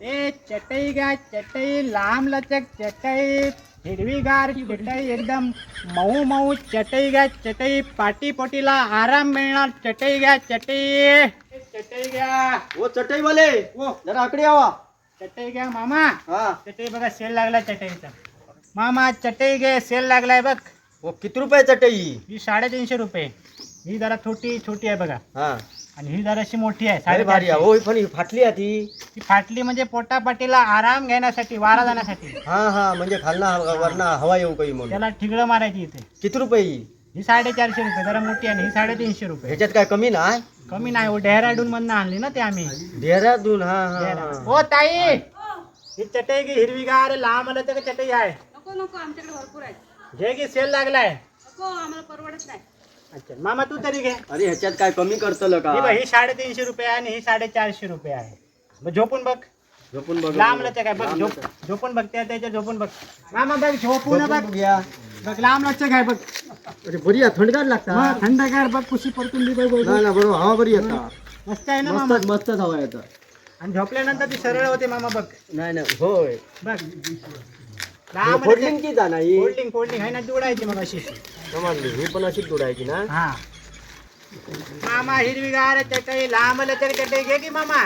ए चटई घ्या चटई लांब लचक चटई हिरवीगार चटई एकदम मऊ मऊ चटई घ्या चटई पाटी पोटीला आराम मिळणार चटई घ्या चटई चटई घ्या ओ चटई वाले ओ जरा आकडे यावा. चटई घ्या मामा हा चटई बघा सेल लागला चटईचा मामा चटई घे सेल लागलाय बघ ओ किती रुपये चटई? ही 350 रुपये ही जरा छोटी आहे बघा हा आणि ही जराशी मोठी आहे अरे भारी 450. हो पण ही फाटली आहे ती. ती फाटली म्हणजे पोटापाटीला आराम घेण्यासाठी वारा जाण्यासाठी हा हा म्हणजे खालना वरना हवा येऊ काही म्हणून. त्याला ठिगळं मारायची इथे किती रुपये ही? ही 450 रुपये जरा मोठी आहे आणि ही 350 रुपये ह्याच्यात काय कमी नाही? कमी नाही हो डेहराडून मधनं आणली ना ते आम्ही देहरादून हा हा हो ताई ही चटई की हिरवीगार लांब आलं तर चटई आहे नको नको आमच्याकडे भरपूर आहे. घे की सेल लागलाय नको आम्हाला परवडत नाही. अच्छा मामा तू तरी घे अरे ह्याच्यात काय कमी करतलं का? ही बघ, ही 350 रुपये आहे आणि ही 450 रुपये आहे मग झोपून बघ झोपून बघ. लांब लचक आहे बघ झोपून बघ त्याच्या झोपून बघ मामा बघ झोपून बघ घ्या. बघ लांब लचक आहे बघ अरे बरी आहे थंडगार लागता. थंडगार बघ कुशी परतून दे बघ नाही ना बरोबर हवा बरी येता. मस्त आहे ना मामा मस्त मस्तच हवा येतं. आणि झोपल्यानंतर ती सरळ होते मामा बघ नाही नाही होय बघ लांब फोल्डिंग की जा नाही फोल्डिंग आहे ना जोडायची मग अशी समजली ही पण अशीच जोडायची ना. हा मामा हिरवीगार चटई लांब लचक चटई घे की मामा